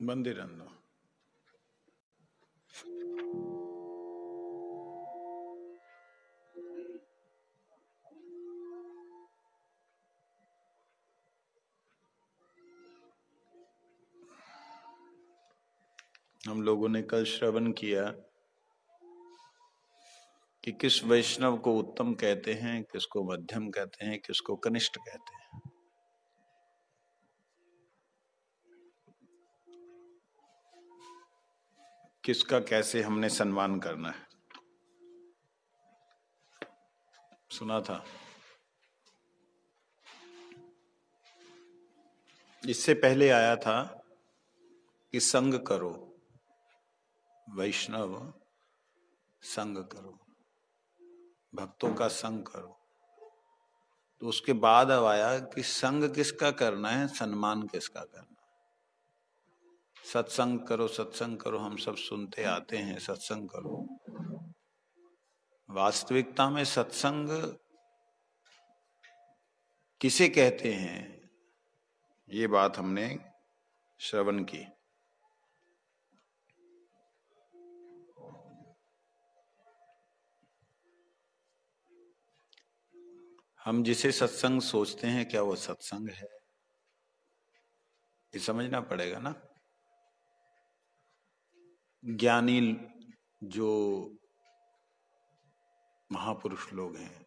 बंदे रहने दो। हम लोगों ने कल श्रवण किया कि किस वैष्णव को उत्तम कहते हैं, किसको मध्यम कहते हैं, किसको कनिष्ठ कहते हैं। किसका कैसे हमने सम्मान करना है, सुना था। इससे पहले आया था कि संग करो, वैष्णव संग करो, भक्तों का संग करो। तो उसके बाद अब आया कि संग किसका करना है, सम्मान किसका करना है। सत्संग करो, सत्संग करो, हम सब सुनते आते हैं, सत्संग करो। वास्तविकता में सत्संग किसे कहते हैं, ये बात हमने श्रवण की। हम जिसे सत्संग सोचते हैं, क्या वो सत्संग है, ये समझना पड़ेगा ना। ज्ञानी जो महापुरुष लोग हैं,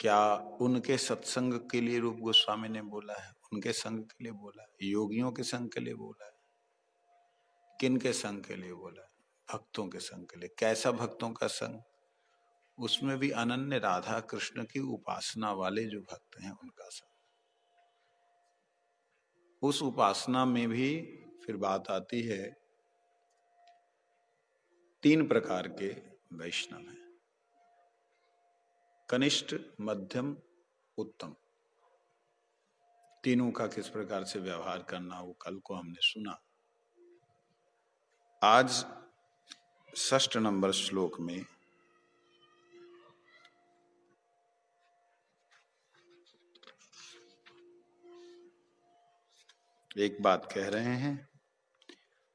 क्या उनके सत्संग के लिए रूप गोस्वामी ने बोला है, उनके संग के लिए बोला है, योगियों के संग के लिए बोला है, किन के संग के लिए बोला है, भक्तों के संग के लिए। कैसा भक्तों का संग, उसमें भी अनन्य राधा कृष्ण की उपासना वाले जो भक्त हैं उनका संग। उस उपासना में भी फिर बात आती है, तीन प्रकार के वैष्णव हैं, कनिष्ठ, मध्यम, उत्तम। तीनों का किस प्रकार से व्यवहार करना, वो कल को हमने सुना। आज 6 नंबर श्लोक में एक बात कह रहे हैं,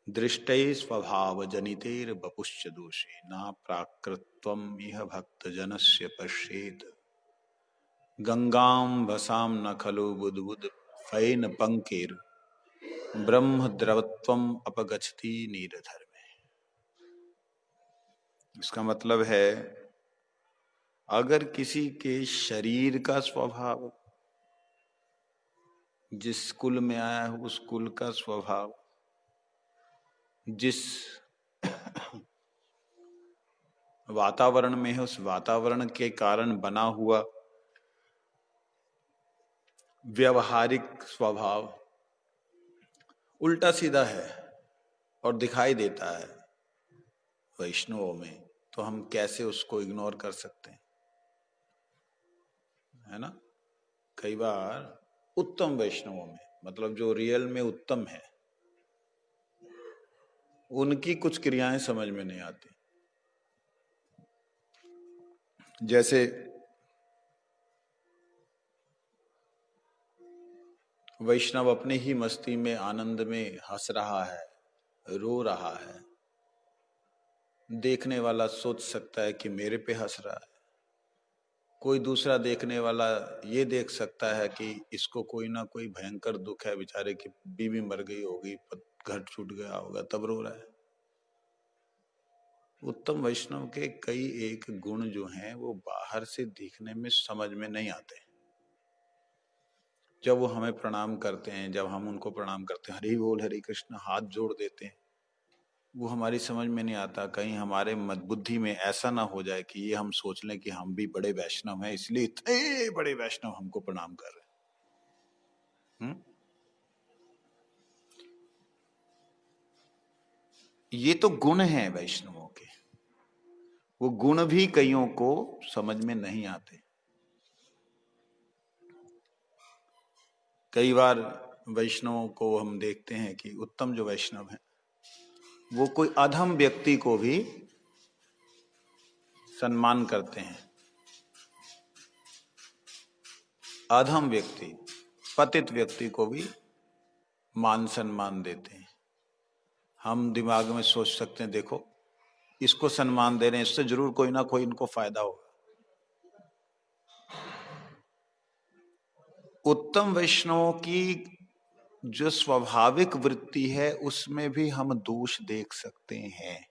दृष्टै स्वभाव जनितेर बपुश्च दोषे ना प्राकृत्वम इह भक्त जनस्य पश्येत गंगाम भसाम न खलो बुद्बुद फैन पंकेर ब्रह्म द्रवत्वम अपगच्छति नीरधर्मे। इसका मतलब है, अगर किसी के शरीर का स्वभाव, जिस कुल में आया है उस कुल का स्वभाव, जिस वातावरण में है उस वातावरण के कारण बना हुआ व्यवहारिक स्वभाव उल्टा सीधा है और दिखाई देता है वैष्णवों में, तो हम कैसे उसको इग्नोर कर सकते हैं, है ना। कई बार उत्तम वैष्णवों में, मतलब जो रियल में उत्तम है, उनकी कुछ क्रियाएं समझ में नहीं आती। जैसे वैष्णव अपने ही मस्ती में, आनंद में हंस रहा है, रो रहा है, देखने वाला सोच सकता है कि मेरे पे हंस रहा है। कोई दूसरा देखने वाला ये देख सकता है कि इसको कोई ना कोई भयंकर दुख है, बेचारे की बीवी मर गई होगी, घर छूट गया होगा, तब रो रहा है। उत्तम वैष्णव के कई एक गुण जो हैं वो बाहर से दिखने में समझ में नहीं आते। जब वो हमें प्रणाम करते हैं, जब हम उनको प्रणाम करते हैं, हरि बोल हरे कृष्ण हाथ जोड़ देते हैं, वो हमारी समझ में नहीं आता। कहीं हमारे बुद्धि में ऐसा ना हो जाए कि ये हम सोच लें कि हम भी बड़े वैष्णव हैं, इसलिए इतने बड़े वैष्णव हमको प्रणाम कर रहे हैं। ये तो गुण हैं वैष्णवों के, वो गुण भी कईयों को समझ में नहीं आते। कई बार वैष्णवों को हम देखते हैं कि उत्तम जो वैष्णव हैं, वो कोई अधम व्यक्ति को भी सम्मान करते हैं। अधम व्यक्ति, पतित व्यक्ति को भी मान सम्मान देते हैं। हम दिमाग में सोच सकते हैं, देखो इसको सम्मान दे रहे हैं, इससे जरूर कोई ना कोई इनको फायदा होगा। उत्तम वैष्णवों की जो स्वाभाविक वृत्ति है उसमें भी हम दोष देख सकते हैं,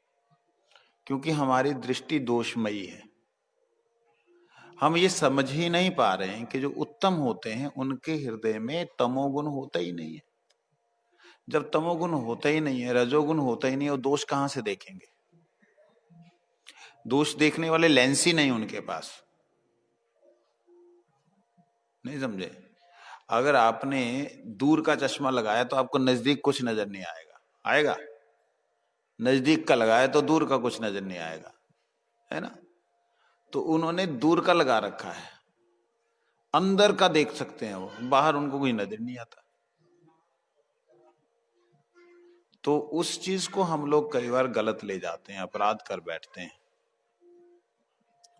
क्योंकि हमारी दृष्टि दोषमयी है। हम ये समझ ही नहीं पा रहे हैं कि जो उत्तम होते हैं उनके हृदय में तमोगुण होता ही नहीं है। जब तमोगुण होता ही नहीं है, रजोगुण होता ही नहीं है, वो दोष कहां से देखेंगे? दोष देखने वाले लेंस ही नहीं उनके पास। नहीं समझे? अगर आपने दूर का चश्मा लगाया तो आपको नजदीक कुछ नजर नहीं आएगा, आएगा? नजदीक का लगाया तो दूर का कुछ नजर नहीं आएगा, है ना? तो उन्होंने दूर का लगा रखा है, अंदर का देख सकते हैं वो, बाहर उनको कोई नजर नहीं आता। तो उस चीज को हम लोग कई बार गलत ले जाते हैं, अपराध कर बैठते हैं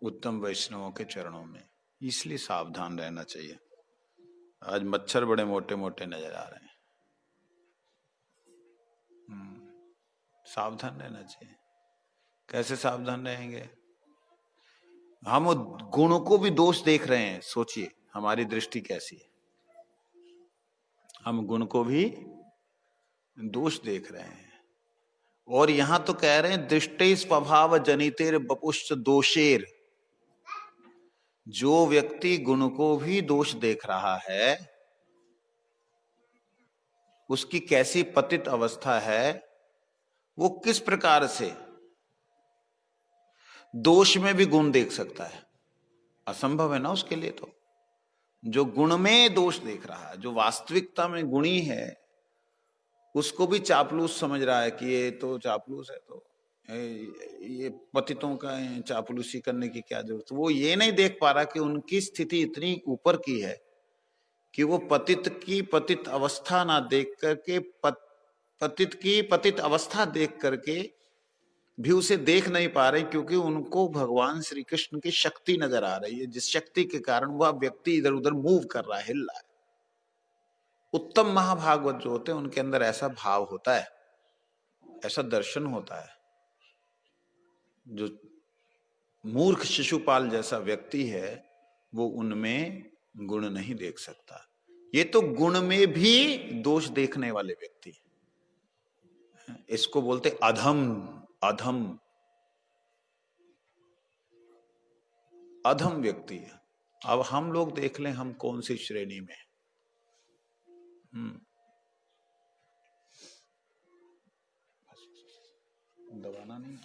उत्तम वैष्णवों के चरणों में। इसलिए सावधान रहना चाहिए। आज मच्छर बड़े मोटे मोटे नजर आ रहे हैं। सावधान रहना चाहिए। कैसे सावधान रहेंगे? हम गुणों को भी दोष देख रहे हैं। सोचिए हमारी दृष्टि कैसी है। हम गुण को भी दोष देख रहे हैं। और यहां तो कह रहे हैं दृष्टि स्वभाव जनितेर बपुष्ट दोषेर। जो व्यक्ति गुण को भी दोष देख रहा है उसकी कैसी पतित अवस्था है, वो किस प्रकार से दोष में भी गुण देख सकता है? असंभव है ना उसके लिए। तो जो गुण में दोष देख रहा है, जो वास्तविकता में गुणी है, उसको भी चापलूस समझ रहा है कि ये तो चापलूस है, तो ये पतितों का चापलूसी करने की क्या जरूरत। वो ये नहीं देख पा रहा कि उनकी स्थिति इतनी ऊपर की है कि वो पतित की पतित अवस्था ना देख करके, पतित की पतित अवस्था देख करके भी उसे देख नहीं पा रहे, क्योंकि उनको भगवान श्री कृष्ण की शक्ति नजर आ रही है, जिस शक्ति के कारण वह व्यक्ति इधर उधर मूव कर रहा है, हिल रहा है। उत्तम महाभागवत जो होते हैं उनके अंदर ऐसा भाव होता है, ऐसा दर्शन होता है। जो मूर्ख शिशुपाल जैसा व्यक्ति है वो उनमें गुण नहीं देख सकता। ये तो गुण में भी दोष देखने वाले व्यक्ति, इसको बोलते अधम। अधम अधम व्यक्ति है। अब हम लोग देख लें हम कौन सी श्रेणी में। दबाना नहीं,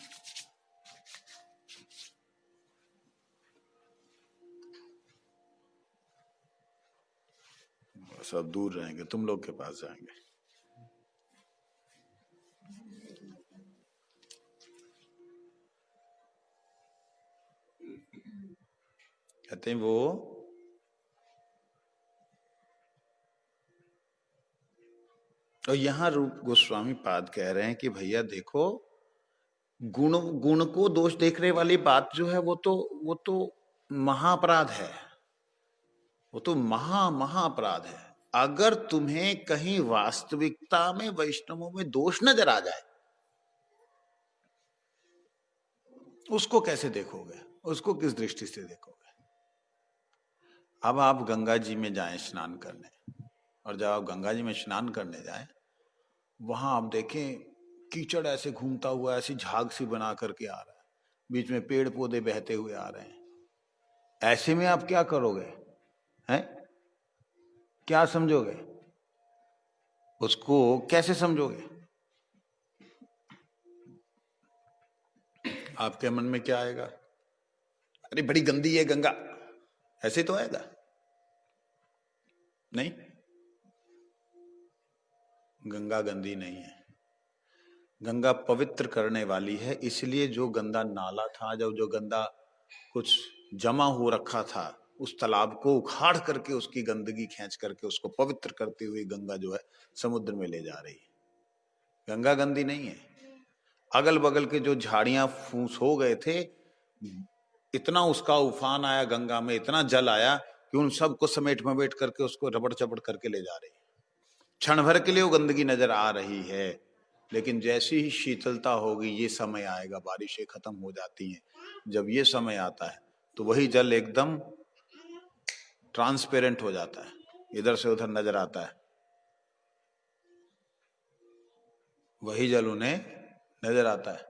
सब दूर रहेंगे, तुम लोग के पास जाएंगे। कहते हैं वो और यहां रूप गोस्वामी पाद कह रहे हैं कि भैया देखो, गुण को दोष देखने वाली बात जो है वो तो महाअपराध है, वो तो महाअपराध है। अगर तुम्हें कहीं वास्तविकता में वैष्णवों में दोष नजर आ जाए, उसको कैसे देखोगे? उसको किस दृष्टि से देखोगे? अब आप गंगा जी में जाएं स्नान करने, और जब आप गंगा जी में स्नान करने जाएं, वहां आप देखें कीचड़ ऐसे घूमता हुआ ऐसी झाग सी बना करके आ रहा है, बीच में पेड़ पौधे बहते हुए आ रहे हैं। ऐसे में आप क्या करोगे? हैं? क्या समझोगे? उसको कैसे समझोगे? आपके मन में क्या आएगा? अरे बड़ी गंदी है गंगा, ऐसे तो आएगा नहीं? गंगा गंदी नहीं है, गंगा पवित्र करने वाली है। इसलिए जो गंदा नाला था, जब जो गंदा कुछ जमा हो रखा था, उस तालाब को उखाड़ करके उसकी गंदगी खींच करके उसको पवित्र करती हुई गंगा जो है समुद्र में ले जा रही है। गंगा गंदी नहीं है। अगल बगल के जो झाड़ियां फूस हो गए थे, इतना उसका उफान आया गंगा में, इतना जल आया कि उन सबको समेट ममेट करके उसको रबड़ चबड़ करके ले जा रही है। क्षण भर के लिए वो गंदगी नजर आ रही है, लेकिन जैसी ही शीतलता होगी, ये समय आएगा, बारिशें खत्म हो जाती हैं, जब ये समय आता है तो वही जल एकदम ट्रांसपेरेंट हो जाता है, इधर से उधर नजर आता है, वही जल उन्हें नजर आता है,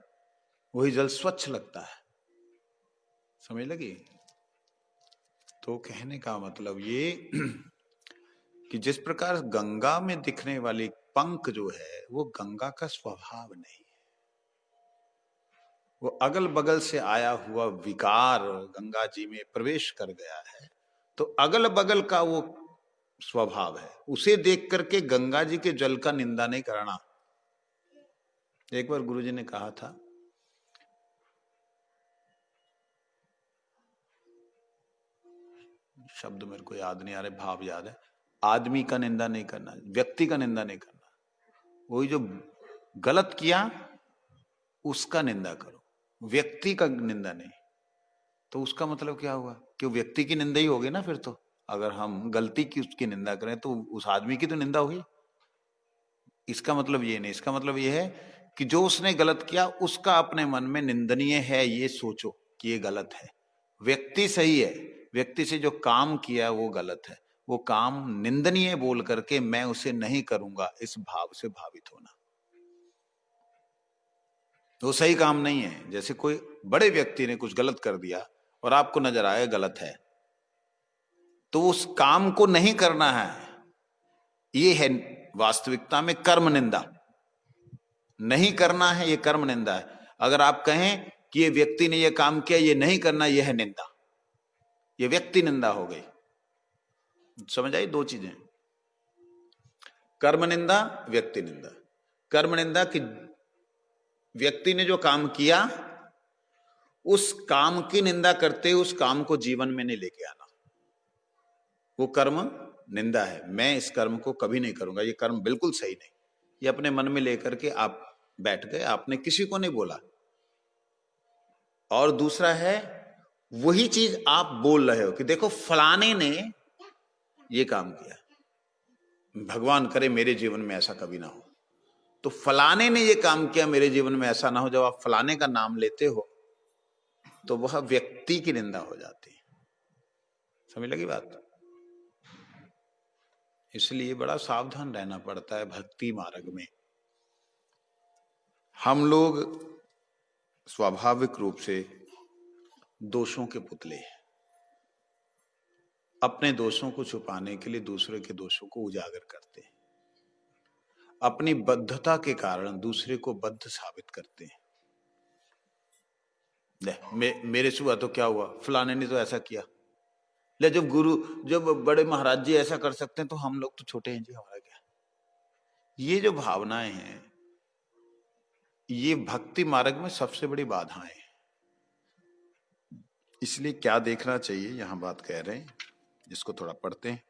वही जल स्वच्छ लगता है। समझ लगी? तो कहने का मतलब ये कि जिस प्रकार गंगा में दिखने वाली पंख जो है वो गंगा का स्वभाव नहीं है, वो अगल बगल से आया हुआ विकार गंगा जी में प्रवेश कर गया है, तो अगल बगल का वो स्वभाव है, उसे देख करके गंगा जी के जल का निंदा नहीं करना। एक बार गुरुजी ने कहा था, शब्द मेरे को याद नहीं आ रहे, भाव याद है, आदमी का निंदा नहीं करना, व्यक्ति का निंदा नहीं करना, वही जो गलत किया उसका निंदा करो, व्यक्ति का निंदा नहीं। तो उसका मतलब क्या हुआ कि व्यक्ति की निंदा ही होगी ना फिर तो, अगर हम गलती की उसकी निंदा करें तो उस आदमी की तो निंदा होगी। इसका मतलब ये नहीं, इसका मतलब ये है कि जो उसने गलत किया उसका अपने मन में निंदनीय है ये सोचो कि ये गलत है, व्यक्ति सही है, व्यक्ति से जो काम किया वो गलत है, वो काम निंदनीय बोल करके मैं उसे नहीं करूंगा इस भाव से भावित होना, वो सही काम नहीं है। जैसे कोई बड़े व्यक्ति ने कुछ गलत कर दिया और आपको नजर आया गलत है, तो उस काम को नहीं करना है, ये है वास्तविकता में कर्म निंदा। नहीं करना है ये कर्म निंदा है। अगर आप कहें कि ये व्यक्ति ने ये काम किया, ये नहीं करना, ये है निंदा, ये व्यक्ति निंदा हो गई। समझ आई? दो चीजें, कर्म निंदा, व्यक्ति निंदा। कर्म निंदा कि व्यक्ति ने जो काम किया उस काम की निंदा करते उस काम को जीवन में नहीं लेके आना, वो कर्म निंदा है। मैं इस कर्म को कभी नहीं करूंगा, ये कर्म बिल्कुल सही नहीं, ये अपने मन में लेकर के आप बैठ गए, आपने किसी को नहीं बोला। और दूसरा है वही चीज आप बोल रहे हो कि देखो फलाने ने ये काम किया, भगवान करे मेरे जीवन में ऐसा कभी ना हो, तो फलाने ने ये काम किया मेरे जीवन में ऐसा ना हो, जब आप फलाने का नाम लेते हो तो वह व्यक्ति की निंदा हो जाती है। समझ लगी बात? इसलिए बड़ा सावधान रहना पड़ता है भक्ति मार्ग में। हम लोग स्वाभाविक रूप से दोषों के पुतले हैं, अपने दोषों को छुपाने के लिए दूसरे के दोषों को उजागर करते हैं, अपनी बद्धता के कारण दूसरे को बद्ध साबित करते हैं। ले मेरे से हुआ तो क्या हुआ, फलाने ने तो ऐसा किया, ले जब बड़े महाराज जी ऐसा कर सकते हैं तो हम लोग तो छोटे हैं जी, हमारा क्या। ये जो भावनाएं हैं ये भक्ति मार्ग में सबसे बड़ी बाधाएं हैं। इसलिए क्या देखना चाहिए, यहां बात कह रहे हैं, इसको थोड़ा पढ़ते हैं।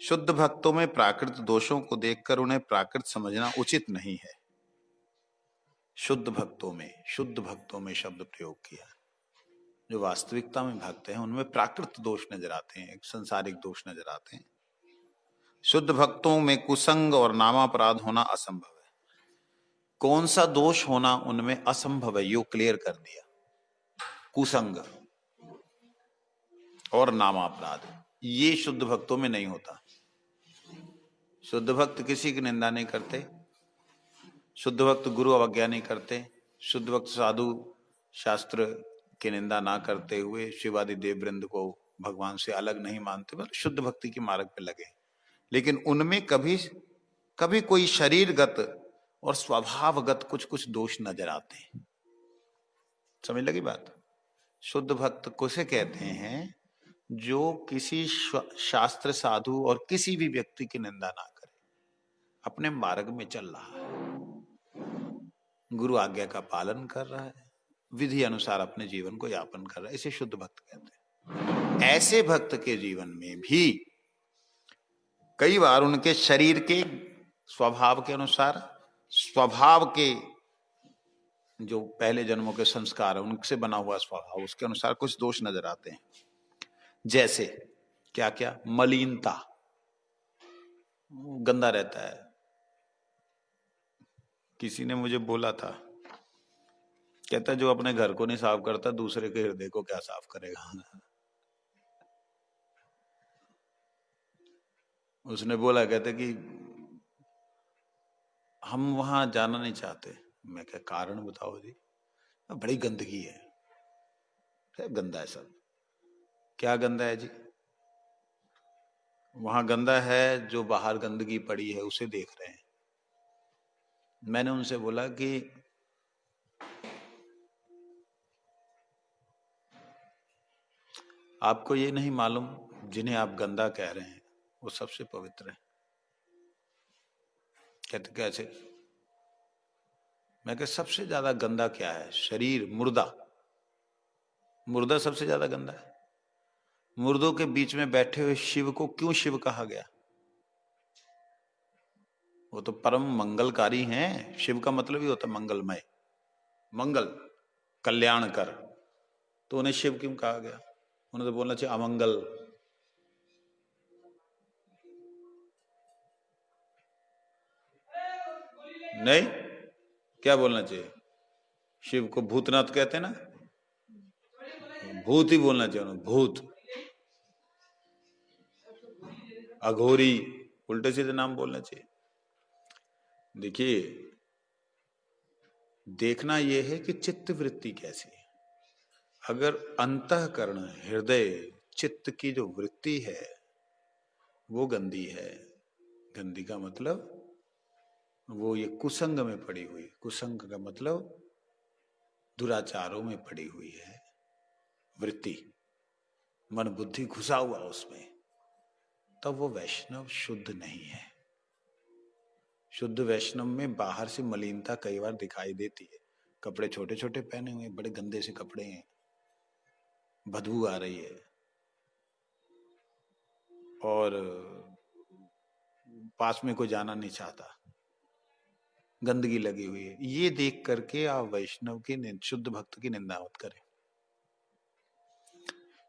शुद्ध भक्तों में प्राकृत दोषों को देखकर उन्हें प्राकृत समझना उचित नहीं है। शुद्ध भक्तों में शब्द प्रयोग किया, जो वास्तविकता में भक्त हैं उनमें प्राकृत दोष नजर आते हैं, संसारिक दोष नजर आते हैं। शुद्ध भक्तों में कुसंग और नामापराध होना असंभव है। कौन सा दोष होना उनमें असंभव है, यो क्लियर कर दिया। कुसंग और नामापराध ये शुद्ध भक्तों में नहीं होता। शुद्ध भक्त किसी की निंदा नहीं करते, शुद्ध भक्त गुरु अवज्ञा नहीं करते, शुद्ध भक्त साधु शास्त्र की निंदा ना करते हुए शिवादि देव वृंद को भगवान से अलग नहीं मानते, मतलब शुद्ध भक्ति के मार्ग पे लगे। लेकिन उनमें कभी कोई शरीरगत और स्वभावगत कुछ दोष नजर आते हैं। समझ लगी बात? शुद्ध भक्त किसे कहते हैं? जो किसी शास्त्र साधु और किसी भी व्यक्ति की निंदा ना करे, अपने मार्ग में चल रहा है, गुरु आज्ञा का पालन कर रहा है, विधि अनुसार अपने जीवन को यापन कर रहा है, इसे शुद्ध भक्त कहते हैं। ऐसे भक्त के जीवन में भी कई बार उनके शरीर के स्वभाव के अनुसार, स्वभाव के जो पहले जन्मों के संस्कार है उनसे बना हुआ स्वभाव, उसके अनुसार कुछ दोष नजर आते हैं। जैसे क्या क्या? मलिनता, वो गंदा रहता है। किसी ने मुझे बोला था, कहता जो अपने घर को नहीं साफ करता दूसरे के हृदय को क्या साफ करेगा। उसने बोला, कहते कि हम वहां जाना नहीं चाहते। मैं क्या कारण बताओ जी। बड़ी गंदगी है, गंदा है सब। क्या गंदा है जी? वहां गंदा है, जो बाहर गंदगी पड़ी है उसे देख रहे हैं। मैंने उनसे बोला कि आपको ये नहीं मालूम, जिन्हें आप गंदा कह रहे हैं वो सबसे पवित्र है। कहते कैसे? मैं कहा सबसे ज्यादा गंदा क्या है? शरीर, मुर्दा। मुर्दा सबसे ज्यादा गंदा है। मुर्दों के बीच में बैठे हुए शिव को क्यों शिव कहा गया? वो तो परम मंगलकारी हैं। शिव का मतलब ही होता है मंगलमय, मंगल, कल्याण कर। तो उन्हें शिव क्यों कहा गया? उन्हें तो बोलना चाहिए अमंगल। नहीं, क्या बोलना चाहिए? शिव को भूतनाथ कहते हैं ना, भूत ही बोलना चाहिए उन्हें, भूत, अघोरी, उल्टे सीधे नाम बोलना चाहिए। देखिए, देखना यह है कि चित्त वृत्ति कैसी है। अगर अंतःकरण, हृदय, चित्त की जो वृत्ति है वो गंदी है, गंदी का मतलब वो ये कुसंग में पड़ी हुई, कुसंग का मतलब दुराचारों में पड़ी हुई है वृत्ति, मन बुद्धि घुसा हुआ उसमें, तब वो वैष्णव शुद्ध नहीं है। शुद्ध वैष्णव में बाहर से मलिनता कई बार दिखाई देती है। कपड़े छोटे छोटे पहने हुए, बड़े गंदे से कपड़े हैं, बदबू आ रही है, और पास में कोई जाना नहीं चाहता, गंदगी लगी हुई है। ये देख करके आप वैष्णव की, शुद्ध भक्त की निंदा मत करें।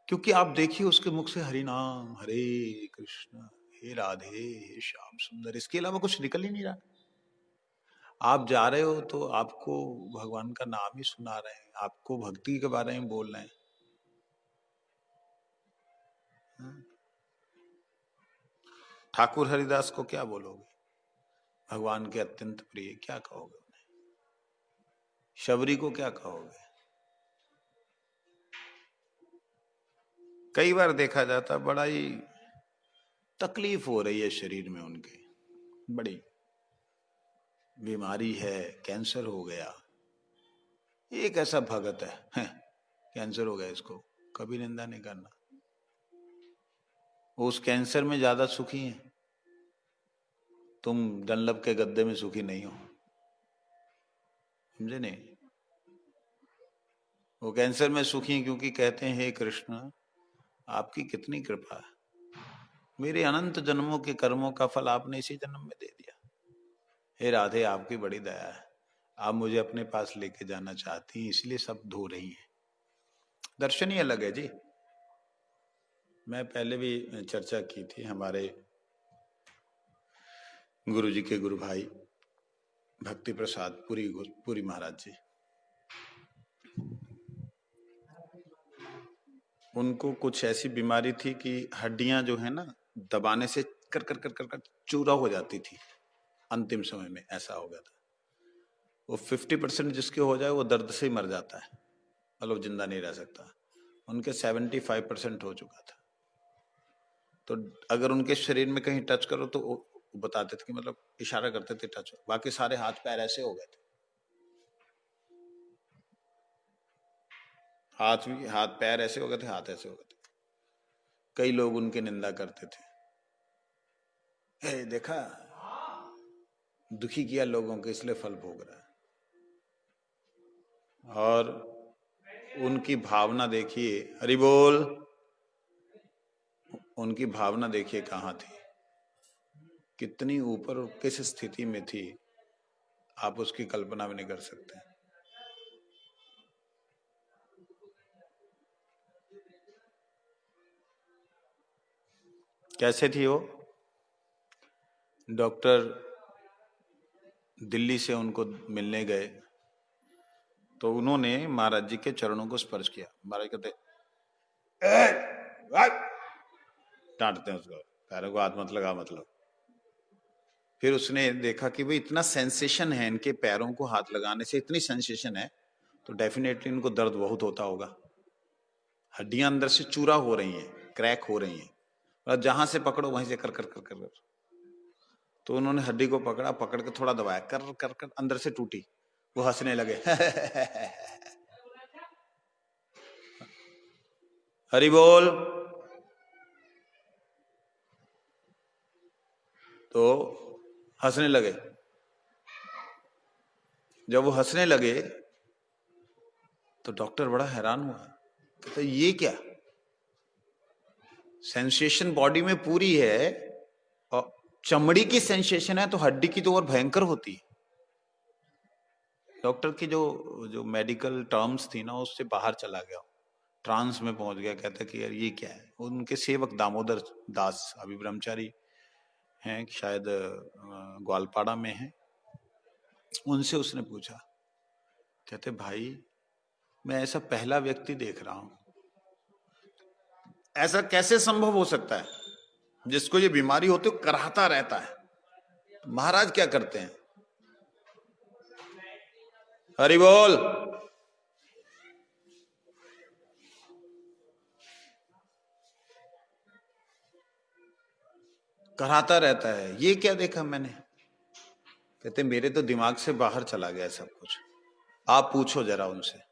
क्योंकि आप देखिए उसके मुख से हरि नाम, हरे कृष्ण, हे राधे, हे श्याम सुंदर, इसके अलावा कुछ निकल ही नहीं रहा। आप जा रहे हो तो आपको भगवान का नाम ही सुना रहे हैं, आपको भक्ति के बारे में बोल रहे हैं। ठाकुर हरिदास को क्या बोलोगे? भगवान के अत्यंत प्रिय, क्या कहोगे उन्हें? शबरी को क्या कहोगे? कई बार देखा जाता, बड़ा ही तकलीफ हो रही है शरीर में उनके, बड़ी बीमारी है, कैंसर हो गया। एक ऐसा भगत है, कैंसर हो गया इसको, कभी निंदा नहीं करना। वो उस कैंसर में ज्यादा सुखी है, तुम डनलप के गद्दे में सुखी नहीं हो, समझे नहीं? वो कैंसर में सुखी हैं क्योंकि कहते हैं हे कृष्ण आपकी कितनी कृपा है, मेरे अनंत जन्मों के कर्मों का फल आपने इसी जन्म में दे दिया। हे राधे आपकी बड़ी दया है, आप मुझे अपने पास लेके जाना चाहती हैं, इसलिए सब धो रही हैं। दर्शन ही अलग है जी। मैं पहले भी चर्चा की थी, हमारे गुरु जी के गुरु भाई भक्ति प्रसाद पुरी महाराज जी, उनको कुछ ऐसी बीमारी थी कि हड्डियां जो है ना दबाने से कर कर कर कर कर चूरा हो जाती थी। अंतिम समय में ऐसा हो गया था। वो 50% जिसके हो जाए वो दर्द से ही मर जाता है, मतलब जिंदा नहीं रह सकता। उनके 75% हो चुका था। तो अगर उनके शरीर में कहीं टच करो तो वो बताते थे कि मतलब इशारा करते थे टच, बाकी सारे हाथ पैर ऐसे हो गए थे। हाथ पैर ऐसे हो गए थे, हाथ ऐसे हो गए थे। कई लोग उनकी निंदा करते थे, देखा दुखी किया लोगों को इसलिए फल भोग रहा है। और उनकी भावना देखिए, हरि बोल, उनकी भावना देखिए कहाँ थी, कितनी ऊपर, किस स्थिति में थी, आप उसकी कल्पना भी नहीं कर सकते। कैसे थी वो? डॉक्टर दिल्ली से उनको मिलने गए तो उन्होंने महाराज जी के चरणों को स्पर्श किया। महाराज कहते डांटते हैं उसको, पैरों को हाथ मत लगा मतलब। फिर उसने देखा कि भाई इतना सेंसेशन है इनके पैरों को हाथ लगाने से, इतनी सेंसेशन है तो डेफिनेटली इनको दर्द बहुत होता होगा। हड्डियां अंदर से चूरा हो रही हैं, क्रैक हो रही हैं, और जहां से पकड़ो वहीं से कर कर कर कर। तो उन्होंने हड्डी को पकड़ा, पकड़ के थोड़ा दबाया, कर कर कर अंदर से टूटी। वो हंसने लगे हरि बोल। तो हंसने लगे। जब वो हंसने लगे तो डॉक्टर बड़ा हैरान हुआ, कहता ये क्या, सेंसेशन बॉडी में पूरी है और चमड़ी की सेंसेशन है तो हड्डी की तो और भयंकर होती है। डॉक्टर की जो जो मेडिकल टर्म्स थी ना उससे बाहर चला गया, ट्रांस में पहुंच गया। कहता कि यार ये क्या है। उनके सेवक दामोदर दास अभी ब्रह्मचारी हैं, शायद ग्वालपाड़ा में हैं, उनसे उसने पूछा। कहते भाई मैं ऐसा पहला व्यक्ति देख रहा हूं, ऐसा कैसे संभव हो सकता है जिसको ये बीमारी होती है कराहता रहता है। महाराज क्या करते हैं, हरि बोल। कराहता रहता है, ये क्या देखा मैंने। कहते मेरे तो दिमाग से बाहर चला गया सब कुछ, आप पूछो जरा उनसे।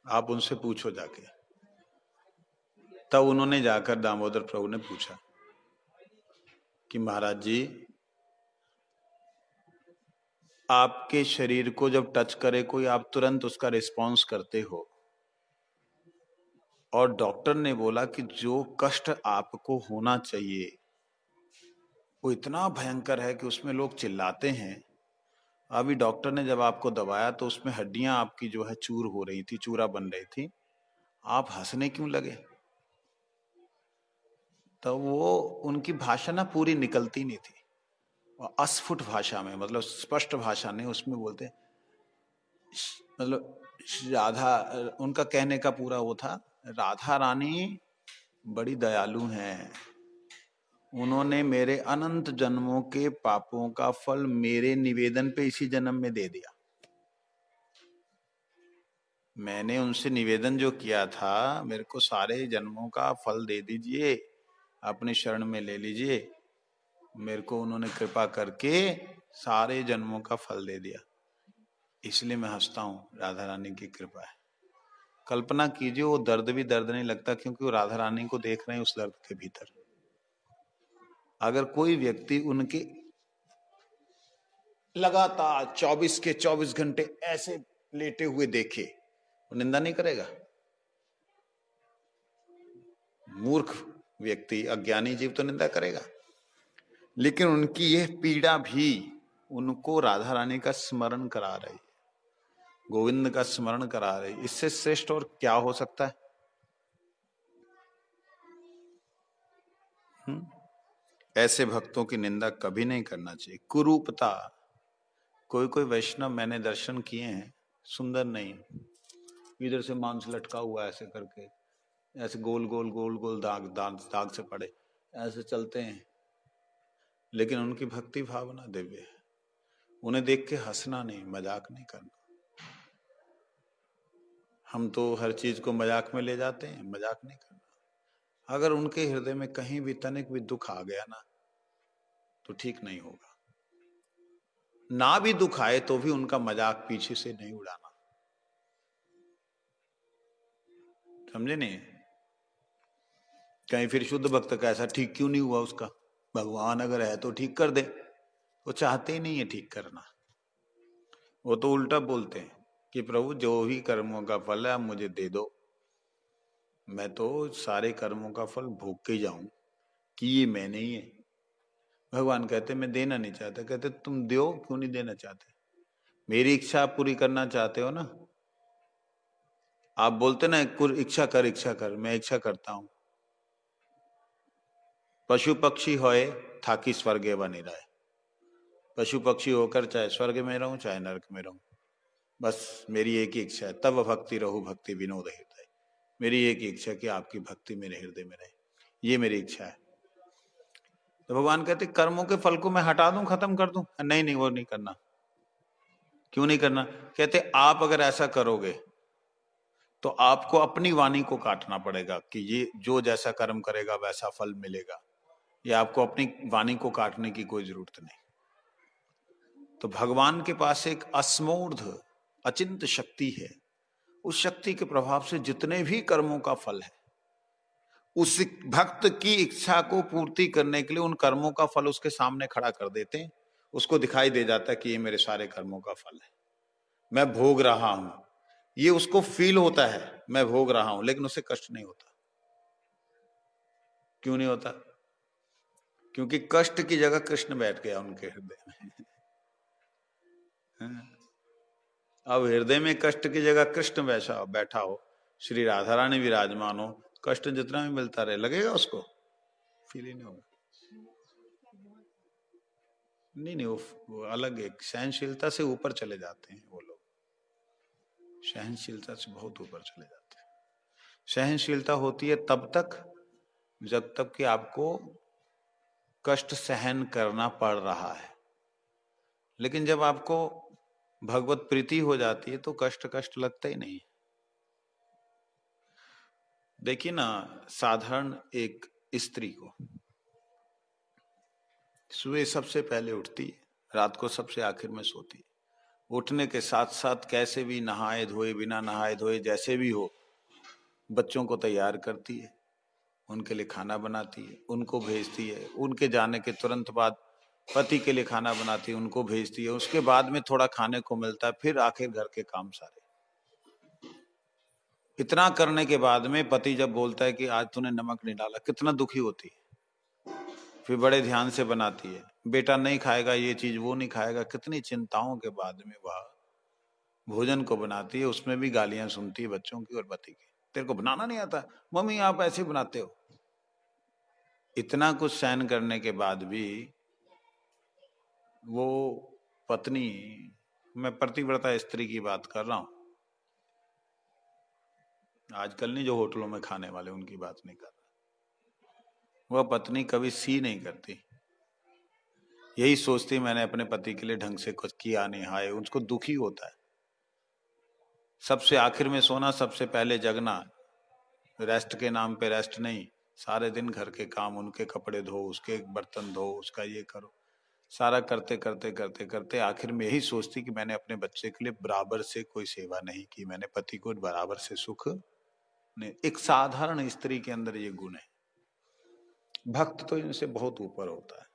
आप उनसे पूछो जाके। तब उन्होंने जाकर दामोदर प्रभु ने पूछा कि महाराज जी आपके शरीर को जब टच करे कोई आप तुरंत उसका रिस्पॉन्स करते हो, और डॉक्टर ने बोला कि जो कष्ट आपको होना चाहिए वो इतना भयंकर है कि उसमें लोग चिल्लाते हैं। अभी डॉक्टर ने जब आपको दबाया तो उसमें हड्डियां आपकी जो है चूर हो रही थी, चूरा बन रही थी, आप हंसने क्यों लगे। तो वो उनकी भाषा ना पूरी निकलती नहीं थी, अस्फुट भाषा में, मतलब स्पष्ट भाषा नहीं, उसमें बोलते मतलब राधा, उनका कहने का पूरा वो था, राधा रानी बड़ी दयालु हैं, उन्होंने मेरे अनंत जन्मों के पापों का फल मेरे निवेदन पे इसी जन्म में दे दिया। मैंने उनसे निवेदन जो किया था, मेरे को सारे जन्मों का फल दे दीजिए, अपने शरण में ले लीजिए। मेरे को उन्होंने कृपा करके सारे जन्मों का फल दे दिया, इसलिए मैं हंसता हूँ, राधा रानी की कृपा है। कल्पना कीजिए वो दर्द भी दर्द नहीं लगता क्योंकि वो राधा रानी को देख रहे हैं उस दर्द के भीतर। अगर कोई व्यक्ति उनके लगातार 24 के 24 घंटे ऐसे लेटे हुए देखे, वो निंदा नहीं करेगा। मूर्ख व्यक्ति, अज्ञानी जीव तो निंदा करेगा, लेकिन उनकी यह पीड़ा भी उनको राधा रानी का स्मरण करा रही, गोविंद का स्मरण करा रही। इससे श्रेष्ठ और क्या हो सकता है। ऐसे भक्तों की निंदा कभी नहीं करना चाहिए। कुरूपता, कोई कोई वैष्णव मैंने दर्शन किए हैं, सुंदर नहीं, इधर से मांस लटका हुआ ऐसे करके, ऐसे गोल गोल गोल गोल दाग दाग दाग से पड़े ऐसे चलते हैं, लेकिन उनकी भक्ति भावना दिव्य है। उन्हें देख के हंसना नहीं, मजाक नहीं करना। हम तो हर चीज को मजाक में ले जाते हैं, मजाक नहीं करना। अगर उनके हृदय में कहीं भी तनिक भी दुख आ गया ना तो ठीक नहीं होगा। ना भी दुख आए तो भी उनका मजाक पीछे से नहीं उड़ाना, समझे नहीं। कहीं फिर शुद्ध भक्त का ऐसा ठीक क्यों नहीं हुआ उसका, भगवान अगर है तो ठीक कर दे। वो चाहते ही नहीं है ठीक करना, वो तो उल्टा बोलते हैं कि प्रभु जो भी कर्मों का फल है आप मुझे दे दो, मैं तो सारे कर्मों का फल भोग के जाऊं, कि ये मैं नहीं है। भगवान कहते मैं देना नहीं चाहता। कहते तुम दो, क्यों नहीं देना चाहते, मेरी इच्छा आप पूरी करना चाहते हो ना, आप बोलते ना इच्छा कर, मैं इच्छा करता हूं। पशु पक्षी होए थाकी स्वर्गे बनी रहे। पशु पक्षी होकर चाहे स्वर्ग में रहूं चाहे नरक में रहूं, बस मेरी एक ही इच्छा है, तब भक्ति रहू भक्ति विनोद हृदय। मेरी एक ही इच्छा कि आपकी भक्ति मेरे हृदय में रहे, ये मेरी इच्छा है। तो भगवान कहते कर्मों के फल को मैं हटा दूं, खत्म कर दूं? नहीं नहीं, वो नहीं करना। क्यों नहीं करना? कहते आप अगर ऐसा करोगे तो आपको अपनी वाणी को काटना पड़ेगा कि ये जो जैसा कर्म करेगा वैसा फल मिलेगा। ये आपको अपनी वाणी को काटने की कोई जरूरत नहीं। तो भगवान के पास एक असमूर्ध अचिंत शक्ति है। उस शक्ति के प्रभाव से जितने भी कर्मों का फल है, उस भक्त की इच्छा को पूर्ति करने के लिए उन कर्मों का फल उसके सामने खड़ा कर देते हैं। उसको दिखाई दे जाता है कि ये मेरे सारे कर्मों का फल है, मैं भोग रहा हूं। ये उसको फील होता है, मैं भोग रहा हूं, लेकिन उसे कष्ट नहीं होता। क्यों नहीं होता? क्योंकि कष्ट की जगह कृष्ण बैठ गया उनके हृदय में। अब हृदय में कष्ट की जगह कृष्ण बैठा हो, श्री राधा रानी विराजमान हो, कष्ट जितना भी मिलता रहे लगेगा उसको? फील ही नहीं होगा। नहीं, वो अलग एक सहनशीलता से ऊपर चले जाते हैं वो लोग। सहनशीलता से बहुत ऊपर चले जाते हैं। सहनशीलता होती है तब तक जब तक कि आपको कष्ट सहन करना पड़ रहा है, लेकिन जब आपको भगवत प्रीति हो जाती है तो कष्ट लगता ही नहीं। देखिए ना, साधारण एक स्त्री को सुबह सबसे पहले उठती है, रात को सबसे आखिर में सोती है। उठने के साथ साथ कैसे भी नहाए धोए, बिना नहाए धोए, जैसे भी हो, बच्चों को तैयार करती है, उनके लिए खाना बनाती है, उनको भेजती है। उनके जाने के तुरंत बाद पति के लिए खाना बनाती है, उनको भेजती है। उसके बाद में थोड़ा खाने को मिलता है, फिर आखिर घर के काम सारे। इतना करने के बाद में पति जब बोलता है कि आज तूने नमक नहीं डाला, कितना दुखी होती है। फिर बड़े ध्यान से बनाती है, बेटा नहीं खाएगा ये चीज, वो नहीं खाएगा। कितनी चिंताओं के बाद में वह भोजन को बनाती है। उसमें भी गालियां सुनती है बच्चों की और पति की, तेरे को बनाना नहीं आता, मम्मी आप ऐसे बनाते हो। इतना कुछ सहन करने के बाद भी वो पत्नी, मैं पतिव्रता स्त्री की बात कर रहा हूं, आजकल नहीं जो होटलों में खाने वाले, उनकी बात नहीं कर रहा। वह पत्नी कभी सी नहीं करती, यही सोचती मैंने अपने पति के लिए ढंग से कुछ किया नहीं। हाय, उसको दुखी होता है। सबसे आखिर में सोना, सबसे पहले जगना। रेस्ट के नाम पे रेस्ट नहीं, सारे दिन घर के काम, उनके कपड़े धो, उसके बर्तन धो, उसका ये करो, सारा करते करते करते करते आखिर में यही सोचती कि मैंने अपने बच्चे के लिए बराबर से कोई सेवा नहीं की, मैंने पति को बराबर से सुख नहीं। एक साधारण स्त्री के अंदर ये गुण है। भक्त तो इनसे बहुत ऊपर होता है।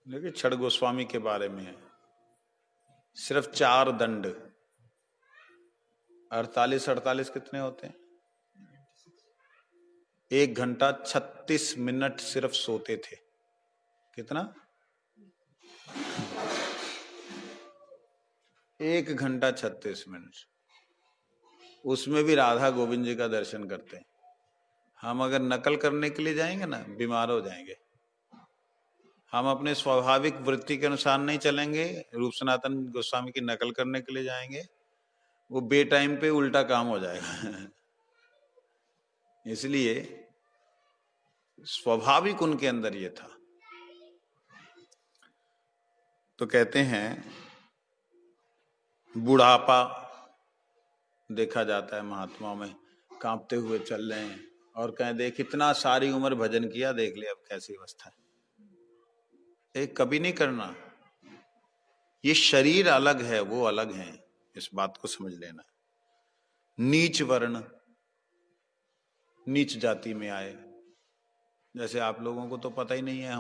लेकिन छड़ गोस्वामी के बारे में है, सिर्फ 4 दंड, 48 कितने होते हैं? 1 घंटा 36 मिनट सिर्फ सोते थे। कितना? 1 घंटा 36 मिनट। उसमें भी राधा गोविंद जी का दर्शन करते हैं। हम अगर नकल करने के लिए जाएंगे ना, बीमार हो जाएंगे। हम अपने स्वाभाविक वृत्ति के अनुसार नहीं चलेंगे, रूप सनातन गोस्वामी की नकल करने के लिए जाएंगे, वो बेटाइम पे उल्टा काम हो जाएगा। इसलिए स्वाभाविक उनके अंदर ये था। तो कहते हैं बुढ़ापा देखा जाता है महात्माओं में, कांपते हुए चल रहे हैं और कहें देख इतना सारी उम्र भजन किया, देख ले अब कैसी अवस्था है। एक कभी नहीं करना। ये शरीर अलग है, वो अलग है, इस बात को समझ लेना। नीच वर्ण, नीच जाति में आए, जैसे आप लोगों को तो पता ही नहीं है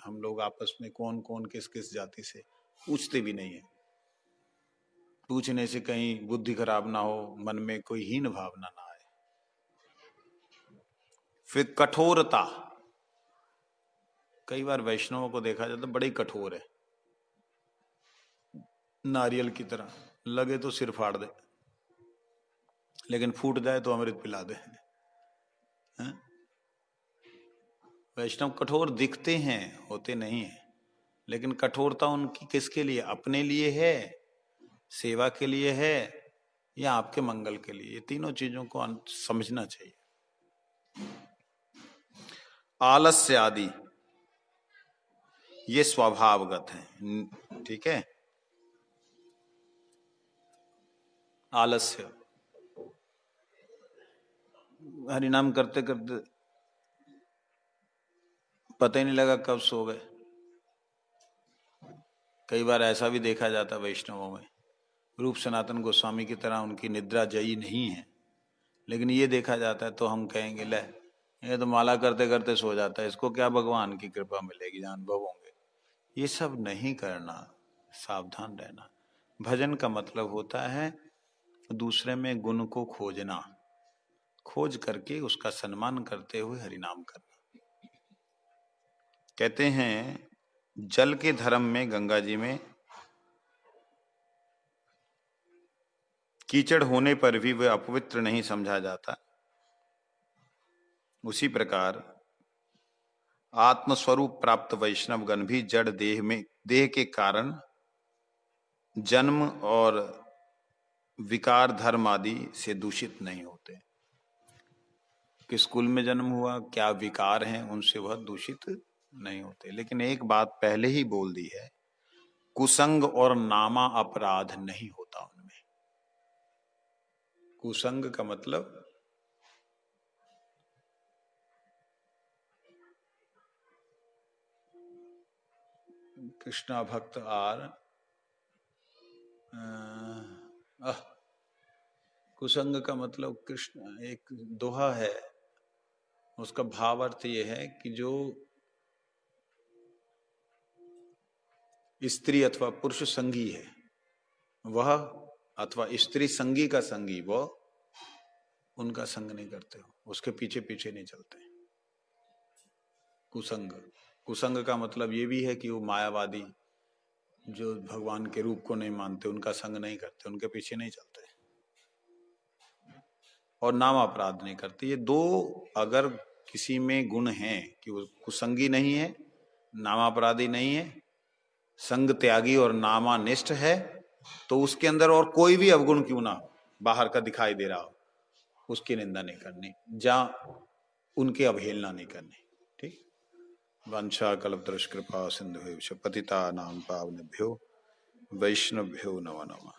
हम लोग आपस में कौन कौन किस किस जाति से, पूछते भी नहीं है। पूछने से कहीं बुद्धि खराब ना हो, मन में कोई हीन भावना ना आए। फिर कठोरता, कई बार वैष्णवों को देखा जाता है बड़े कठोर है, नारियल की तरह, लगे तो सिर फाड़ दे। लेकिन फूट जाए तो अमृत पिला दे। वैष्णव कठोर दिखते हैं, होते नहीं है, लेकिन कठोरता उनकी किसके लिए? अपने लिए है, सेवा के लिए है, या आपके मंगल के लिए? ये तीनों चीजों को समझना चाहिए। आलस्य आदि ये स्वभावगत है, ठीक है। आलस्य, हरिनाम करते करते पता ही नहीं लगा कब सो गए। कई बार ऐसा भी देखा जाता वैष्णवों में, रूप सनातन गोस्वामी की तरह उनकी निद्रा जयी नहीं है, लेकिन ये देखा जाता है तो हम कहेंगे ले ये तो माला करते करते सो जाता है, इसको क्या भगवान की कृपा मिलेगी, अनुभव होंगे। ये सब नहीं करना, सावधान रहना। भजन का मतलब होता है दूसरे में गुण को खोजना, खोज करके उसका सम्मान करते हुए हरिनाम करना। कहते हैं जल के धर्म में, गंगा जी में कीचड़ होने पर भी वह अपवित्र नहीं समझा जाता, उसी प्रकार आत्मस्वरूप प्राप्त वैष्णवगण भी जड़ देह के कारण जन्म और विकार धर्म आदि से दूषित नहीं होते। किस कुल में जन्म हुआ, क्या विकार हैं, उनसे वह दूषित नहीं होते। लेकिन एक बात पहले ही बोल दी है, कुसंग और नामा अपराध नहीं होता उनमें। कुसंग का मतलब कृष्णा भक्त आर कुसंग का मतलब कृष्ण, एक दोहा है, उसका भाव अर्थ यह है कि जो स्त्री अथवा पुरुष संगी है वह, अथवा स्त्री संगी का संगी वह, उनका संग नहीं करते हो, उसके पीछे पीछे नहीं चलते। कुसंग, कुसंग का मतलब ये भी है कि वो मायावादी जो भगवान के रूप को नहीं मानते, उनका संग नहीं करते, उनके पीछे नहीं चलते, और नाम अपराध नहीं करते। ये दो अगर किसी में गुण हैं कि वो कुसंगी नहीं है, नामापराधी नहीं है, संग त्यागी और नामानिष्ठ है, तो उसके अंदर और कोई भी अवगुण क्यों ना हो, बाहर का दिखाई दे रहा हो, उसकी निंदा नहीं करनी, जहां उनकी अवहेलना नहीं करनी। ठीक। वंशा कल्पतरुष कृपा सिंधु पतितानां पावनेभ्यो वैष्णवभ्यो नमो नमः।